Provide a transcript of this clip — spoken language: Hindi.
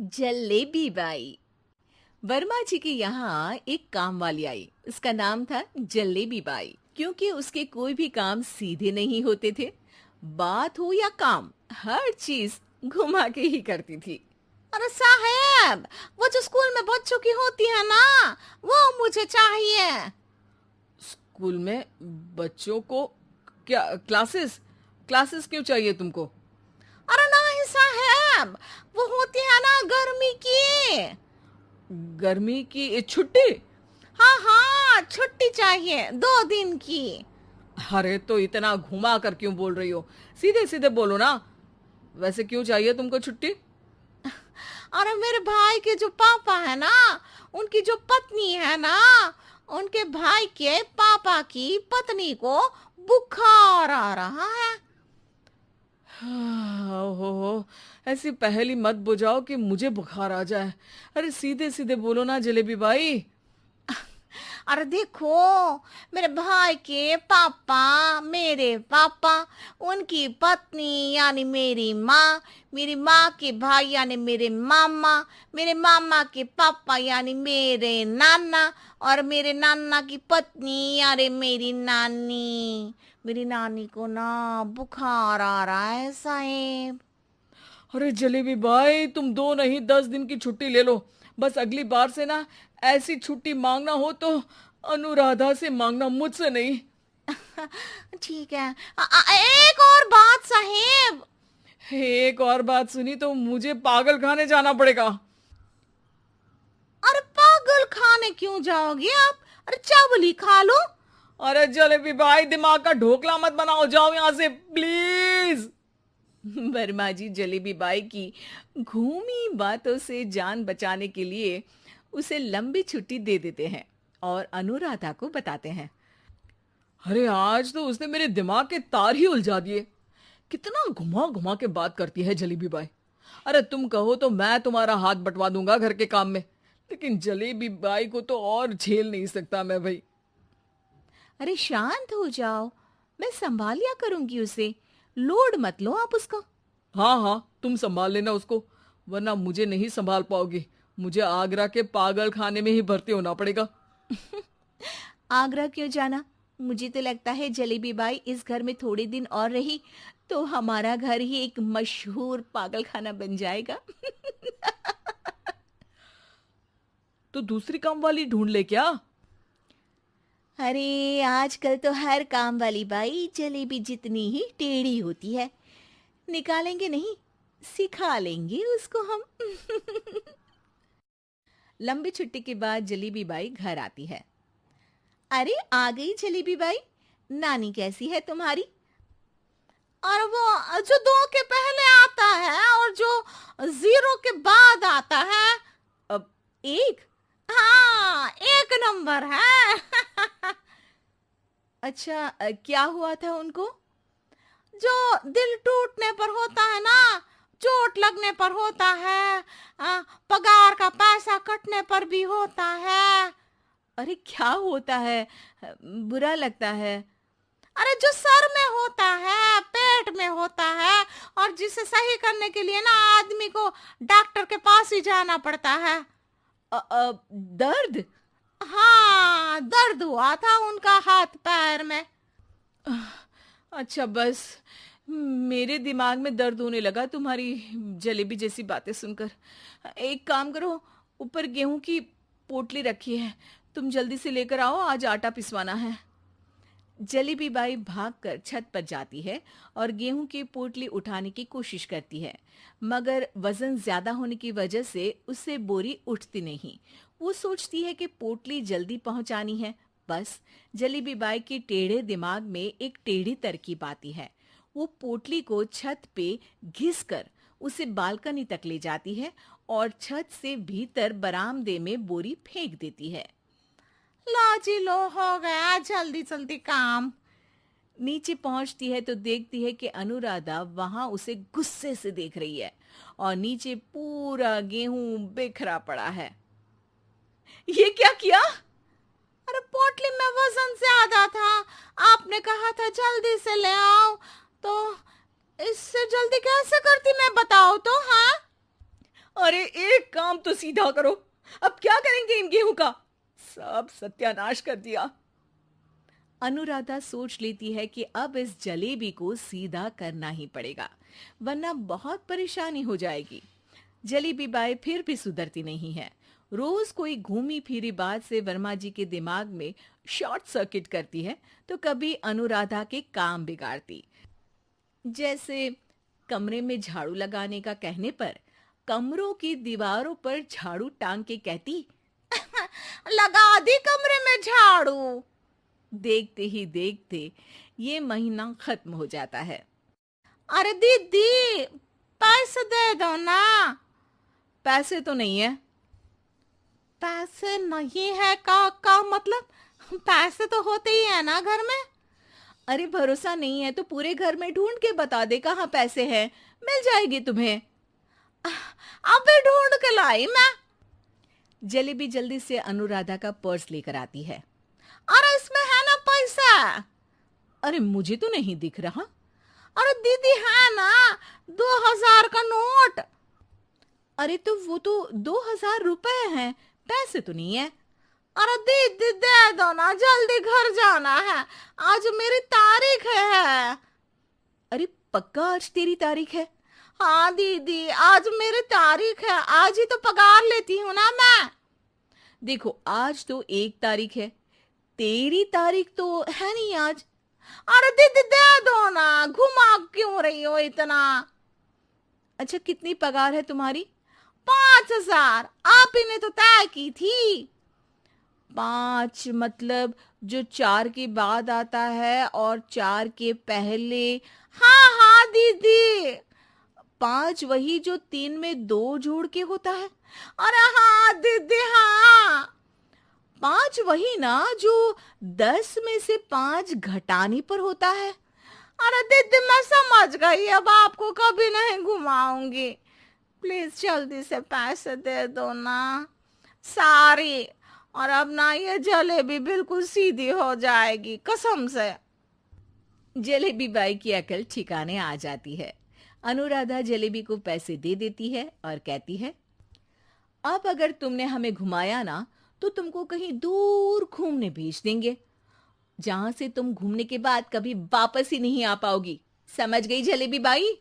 जलेबी बाई। वर्मा जी के यहाँ एक काम वाली आई। उसका नाम था जलेबी बाई, क्योंकि उसके कोई भी काम सीधे नहीं होते थे। बात हो या काम, हर चीज घुमा के ही करती थी। अरे साहब, वो जो स्कूल में बच्चों की होती है ना, वो मुझे चाहिए। स्कूल में बच्चों को क्या क्लासेस क्लासेस क्यों चाहिए तुमको? अरे नहीं साहब, वो होती है ना गर्मी की। गर्मी की छुट्टी? हाँ हाँ, छुट्टी चाहिए 2 दिन की। अरे तो इतना घुमा कर क्यों बोल रही हो? सीधे सीधे बोलो ना। वैसे क्यों चाहिए तुमको छुट्टी? अरे मेरे भाई के जो पापा है ना, उनकी जो पत्नी है ना, उनके भाई के पापा की पत्नी को बुखार आ रहा है। ओहो, ऐसी पहेली मत बुझाओ कि मुझे बुखार आ जाए। अरे सीधे सीधे बोलो ना जलेबी बाई। अरे देखो, मेरे भाई के पापा, मेरे पापा, उनकी पत्नी यानी मेरी माँ के भाई यानी मेरे मामा के पापा यानी मेरे नाना, और मेरे नाना की पत्नी यानी मेरी नानी को ना बुखार आ रहा है साहेब। अरे जलेबी भाई, तुम 2 नहीं 10 दिन की छुट्टी ले लो। बस अगली बार से ना ऐसी छुट्टी मांगना हो तो अनुराधा से मांगना, मुझसे नहीं। ठीक है। एक और बात साहेब। एक और बात सुनी तो मुझे पागल खाने जाना पड़ेगा। अरे पागल खाने क्यों जाओगे आप? अरे चावल ही खा लो। अरे जलेबी भाई, दिमाग का ढोकला मत बनाओ, जाओ यहाँ से प्लीज। वर्मा जी जलेबी बाई की घूमी बातों से जान बचाने के लिए उसे लंबी छुट्टी दे देते हैं और अनुराधा को बताते हैं। अरे आज तो उसने मेरे दिमाग के तार ही उलझा दिए। कितना घुमा घुमा के बात करती है जलेबी बाई। अरे तुम कहो तो मैं तुम्हारा हाथ बंटवा दूंगा घर के काम में, लेकिन जलेबी बाई को तो और झेल नहीं सकता मैं भाई। अरे शांत हो जाओ, मैं संभाल लिया करूंगी उसे। लोड मत लो आप उसका। हाँ हाँ, तुम संभाल लेना उसको, वरना मुझे नहीं संभाल पाओगी। मुझे आगरा के पागल खाने में ही भर्ती होना पड़ेगा। आगरा क्यों जाना? मुझे तो लगता है जलेबी बाई इस घर में थोड़े दिन और रही तो हमारा घर ही एक मशहूर पागल खाना बन जाएगा। तो दूसरी काम वाली ढूंढ ले क्या? अरे आजकल तो हर काम वाली बाई जलेबी जितनी ही टेढ़ी होती है। निकालेंगे नहीं, सिखा लेंगे उसको हम। लंबी छुट्टी के बाद जलेबी बाई घर आती है। अरे आ गई जलेबी बाई, नानी कैसी है तुम्हारी? और वो जो 2 के पहले आता है और जो 0 के बाद आता है। अब एक। हाँ, 1 नंबर है। अच्छा, क्या हुआ था उनको? जो दिल टूटने पर होता है ना, चोट लगने पर होता है, पगार का पैसा कटने पर भी होता है। अरे क्या होता है? बुरा लगता है। अरे जो सर में होता है, पेट में होता है, और जिसे सही करने के लिए ना आदमी को डॉक्टर के पास ही जाना पड़ता है। दर्द? हाँ, दर्द हुआ था उनका हाथ पैर में। अच्छा बस, मेरे दिमाग में दर्द होने लगा तुम्हारी जलेबी जैसी बातें सुनकर। एक काम करो, ऊपर गेहूं की पोटली रखी है, तुम जल्दी से लेकर आओ, आज आटा पिसवाना है। जलेबी बाई भागकर छत पर जाती है और गेहूं की पोटली उठाने की कोशिश करती है, मगर वजन ज्यादा होने की वजह से उससे बोरी उठती नहीं। वो सोचती है कि पोटली जल्दी पहुंचानी है। बस जलेबी बाई के टेढ़े दिमाग में एक टेढ़ी तरकीब आती है। वो पोटली को छत पे घिस कर उसे बालकनी तक ले जाती है और छत से भीतर बरामदे में बोरी फेंक देती है। लो जी लो, हो गया जल्दी जल्दी काम। नीचे पहुंचती है तो देखती है कि अनुराधा वहां उसे गुस्से से देख रही है और नीचे पूरा गेहूं बिखरा पड़ा है। ये क्या किया? अरे पोटली में वजन ज्यादा था, आपने कहा था जल्दी से ले आओ, तो इससे जल्दी कैसे करती मैं बताओ तो। हाँ, अरे काम तो सीधा करो। अब क्या करेंगे इन गेहूं का? सब सत्यानाश कर दिया। अनुराधा सोच लेती है कि अब इस जलेबी को सीधा करना ही पड़ेगा, वरना बहुत परेशानी हो जाएगी। जलेबी बाई फिर भी सुधरती नहीं है। रोज कोई घूमी फिरी बात से वर्मा जी के दिमाग में शॉर्ट सर्किट करती है, तो कभी अनुराधा के काम बिगाड़ती। जैसे कमरे में झाड़ू लगाने का कहने पर कमरों की दीवारों पर झाड़ू टांग के कहती, लगा दी कमरे में झाड़ू। देखते ही देखते ये महीना खत्म हो जाता है। अरे दीदी, पैसे दे दो ना। पैसे तो नहीं है। पैसे नहीं है का मतलब? पैसे तो होते ही है ना घर में। अरे भरोसा नहीं है तो पूरे घर में ढूंढ के बता दे कहाँ पैसे हैं, मिल जाएगी तुम्हें। अबे ढूंढ के लाई मैं। जलेबी जल्दी से अनुराधा का पर्स लेकर आती है। अरे इसमें है ना पैसा। अरे मुझे तो नहीं दिख रहा। अरे दीदी है ना, 2000 का नोट। अरे तो वो तो 2000 रुपए हैं, पैसे तो नहीं है। अरे दीदी दे दो ना, जल्दी घर जाना है, आज मेरी तारीख है। अरे पक्का आज तेरी तारीख है? हाँ दीदी, आज मेरी तारीख है, आज ही तो पगार लेती हूँ ना मैं। देखो आज तो 1 तारीख है, तेरी तारीख तो है नहीं आज। अरे दीदी दे दो ना, घुमा क्यों रही हो इतना? अच्छा कितनी पगार है तुम्हारी? 5000, आप ही ने तो तय की थी। 5 मतलब जो 4 के बाद आता है और 4 के पहले। हाँ हाँ दीदी। 5 वही जो 3 में 2 जोड़ के होता है। अरे हाँ दीदी हाँ। 5 वही ना जो 10 में से 5 घटाने पर होता है। अरे दीदी मैं समझ गई, अब आपको कभी नहीं घुमाऊंगी। प्लीज जल्दी से पैसे दे दो ना, सारी। और अब ना ये जलेबी बिल्कुल सीधी हो जाएगी, कसम से। जलेबी बाई की अकल ठिकाने आ जाती है। अनुराधा जलेबी को पैसे दे देती है और कहती है, अब अगर तुमने हमें घुमाया ना तो तुमको कहीं दूर घूमने भेज देंगे, जहां से तुम घूमने के बाद कभी वापस ही नहीं आ पाओगी। समझ गई जलेबी बाई?